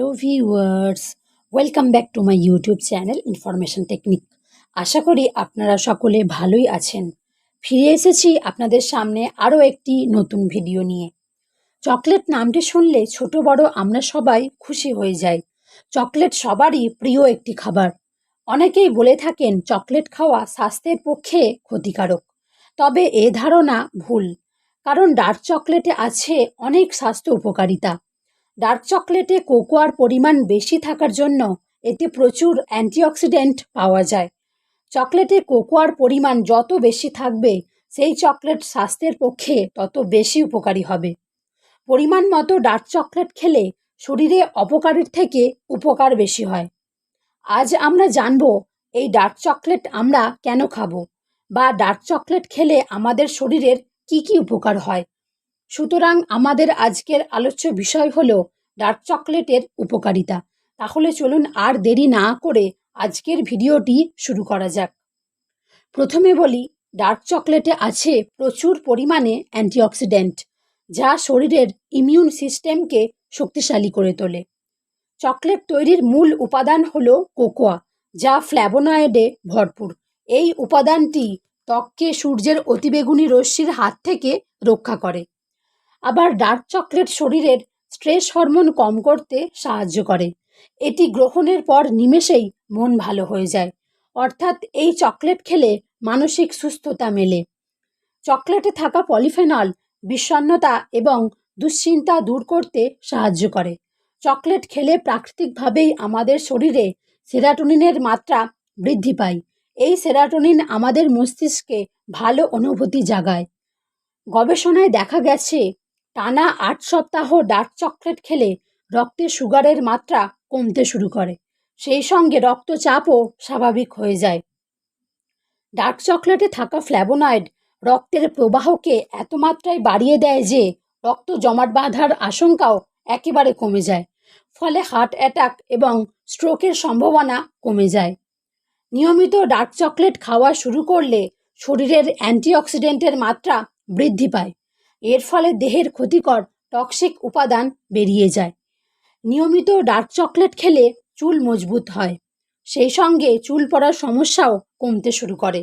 Hello viewers, welcome back to my YouTube channel information technique. আশা করি আপনারা সকলে ভালোই আছেন। ফিরে এসেছি আপনাদের সামনে আরও একটি নতুন ভিডিও নিয়ে। চকলেট নামটি শুনলে ছোট বড় আমরা সবাই খুশি হয়ে যাই। চকলেট সবারই প্রিয় একটি খাবার। অনেকেই বলে থাকেন চকলেট খাওয়া স্বাস্থ্যের পক্ষে ক্ষতিকারক। তবে এ ধারণা ভুল, কারণ ডার্ক চকলেটে আছে অনেক স্বাস্থ্য উপকারিতা। ডার্ক চকলেটে কোকোয়ার পরিমাণ বেশি থাকার জন্য এতে প্রচুর অ্যান্টিঅক্সিডেন্ট পাওয়া যায়। চকলেটে কোকোয়ার পরিমাণ যত বেশি থাকবে, সেই চকলেট স্বাস্থ্যের পক্ষে তত বেশি উপকারী হবে। পরিমাণ মতো ডার্ক চকলেট খেলে শরীরে অপকারের থেকে উপকার বেশি হয়। আজ আমরা জানব এই ডার্ক চকলেট আমরা কেন খাবো, বা ডার্ক চকলেট খেলে আমাদের শরীরের কি কি উপকার হয়। সুতরাং আমাদের আজকের আলোচ্য বিষয় হলো ডার্ক চকলেটের উপকারিতা। তাহলে চলুন আর দেরি না করে আজকের ভিডিওটি শুরু করা যাক। প্রথমে বলি, ডার্ক চকলেটে আছে প্রচুর পরিমাণে অ্যান্টিঅক্সিডেন্ট, যা শরীরের ইমিউন সিস্টেমকে শক্তিশালী করে তোলে। চকলেট তৈরির মূল উপাদান হলো কোকোয়া, যা ফ্ল্যাভোনয়েডে ভরপুর। এই উপাদানটি ত্বককে সূর্যের অতিবেগুনি রশ্মির হাত থেকে রক্ষা করে। আবার ডার্ক চকলেট শরীরের স্ট্রেস হরমোন কম করতে সাহায্য করে। এটি গ্রহণের পর নিমেষেই মন ভালো হয়ে যায়। অর্থাৎ এই চকলেট খেলে মানসিক সুস্থতা মেলে। চকলেটে থাকা পলিফেনল বিষণ্ণতা এবং দুশ্চিন্তা দূর করতে সাহায্য করে। চকলেট খেলে প্রাকৃতিকভাবেই আমাদের শরীরে সেরাটোনিনের মাত্রা বৃদ্ধি পায়। এই সেরাটোনিন আমাদের মস্তিষ্কে ভালো অনুভূতি জাগায়। গবেষণায় দেখা গেছে, টানা 8 সপ্তাহ ডার্ক চকলেট খেলে রক্তে সুগারের মাত্রা কমতে শুরু করে। সেই সঙ্গে রক্তচাপও স্বাভাবিক হয়ে যায়। ডার্ক চকলেটে থাকা ফ্ল্যাভোনয়েড রক্তের প্রবাহকে এত মাত্রায় বাড়িয়ে দেয় যে রক্ত জমাট বাঁধার আশঙ্কাও একেবারে কমে যায়। ফলে হার্ট অ্যাটাক এবং স্ট্রোকের সম্ভাবনা কমে যায়। নিয়মিত ডার্ক চকলেট খাওয়া শুরু করলে শরীরের অ্যান্টিঅক্সিডেন্টের মাত্রা বৃদ্ধি পায়। এর ফলে দেহের ক্ষতিকর টক্সিক উপাদান বেরিয়ে যায়। নিয়মিত ডার্ক চকলেট খেলে চুল মজবুত হয়, সেই সঙ্গে চুল পড়ার সমস্যাও কমতে শুরু করে।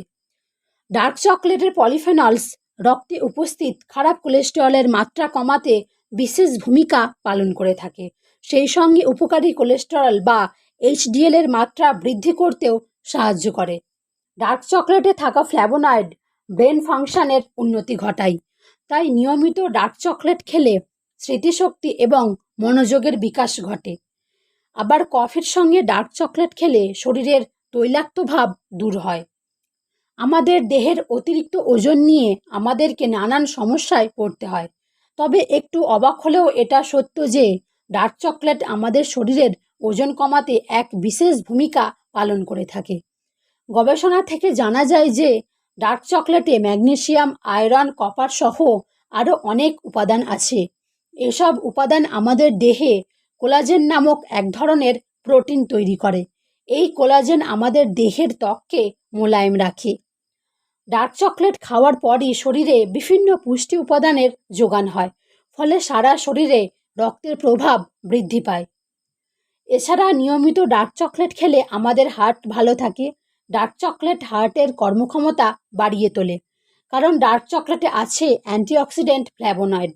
ডার্ক চকলেটের পলিফেনলস রক্তে উপস্থিত খারাপ কোলেস্টেরলের মাত্রা কমাতে বিশেষ ভূমিকা পালন করে থাকে। সেই সঙ্গে উপকারী কোলেস্টেরল বা এইচডিএল এর মাত্রা বৃদ্ধি করতেও সাহায্য করে। ডার্ক চকলেটে থাকা ফ্ল্যাভোনয়েড ব্রেন ফাংশনের উন্নতি ঘটায়। তাই নিয়মিত ডার্ক চকলেট খেলে স্মৃতিশক্তি এবং মনোযোগের বিকাশ ঘটে। আবার কফির সঙ্গে ডার্ক চকলেট খেলে শরীরের তৈলাক্ত ভাব দূর হয়। আমাদের দেহের অতিরিক্ত ওজন নিয়ে আমাদেরকে নানান সমস্যায় পড়তে হয়। তবে একটু অবাক হলেও এটা সত্য যে ডার্ক চকলেট আমাদের শরীরের ওজন কমাতে এক বিশেষ ভূমিকা পালন করে থাকে। গবেষণা থেকে জানা যায় যে ডার্ক চকলেটে ম্যাগনেসিয়াম, আয়রন, কপার সহ আরও অনেক উপাদান আছে। এসব উপাদান আমাদের দেহে কোলাজেন নামক এক ধরনের প্রোটিন তৈরি করে। এই কোলাজেন আমাদের দেহের ত্বককে মোলায়েম রাখে। ডার্ক চকলেট খাওয়ার পরই শরীরে বিভিন্ন পুষ্টি উপাদানের যোগান হয়। ফলে সারা শরীরে রক্তের প্রভাব বৃদ্ধি পায়। এছাড়া নিয়মিত ডার্ক চকলেট খেলে আমাদের হার্ট ভালো থাকে। ডার্ক চকলেট হার্টের কর্মক্ষমতা বাড়িয়ে তোলে, কারণ ডার্ক চকলেটে আছে অ্যান্টিঅক্সিডেন্ট ফ্ল্যাভোনয়েড,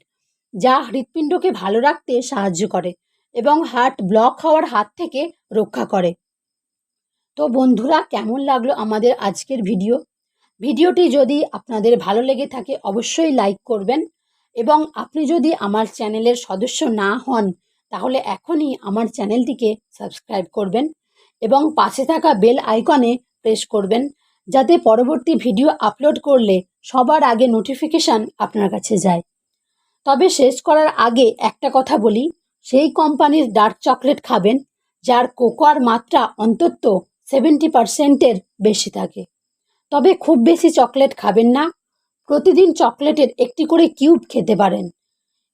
যা হৃৎপিণ্ডকে ভালো রাখতে সাহায্য করে এবং হার্ট ব্লক হওয়ার হাত থেকে রক্ষা করে। তো বন্ধুরা, কেমন লাগলো আমাদের আজকের ভিডিওটি যদি আপনাদের ভালো লেগে থাকে অবশ্যই লাইক করবেন, এবং আপনি যদি আমার চ্যানেলের সদস্য না হন তাহলে এখনই আমার চ্যানেলটিকে সাবস্ক্রাইব করবেন এবং পাশে থাকা বেল আইকনে প্রেস করবেন, যাতে পরবর্তী ভিডিও আপলোড করলে সবার আগে নোটিফিকেশান আপনার কাছে যায়। তবে শেষ করার আগে একটা কথা বলি, সেই কোম্পানির ডার্ক চকলেট খাবেন যার কোকোয়ার মাত্রা অন্তত 70%-এর বেশি থাকে। তবে খুব বেশি চকলেট খাবেন না। প্রতিদিন চকলেটের একটি করে কিউব খেতে পারেন।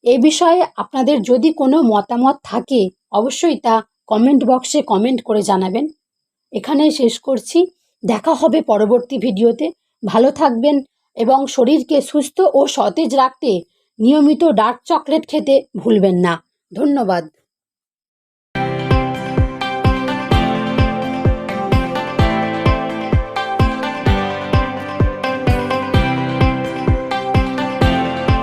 এই বিষয়ে আপনাদের যদি কোনো মতামত থাকে অবশ্যই তা কমেন্ট বক্সে কমেন্ট করে জানাবেন। এখানেই শেষ করছি। দেখা হবে পরবর্তী ভিডিওতে। ভালো থাকবেন এবং শরীরকে সুস্থ ও সতেজ রাখতে নিয়মিত ডার্ক চকলেট খেতে ভুলবেন না। ধন্যবাদ।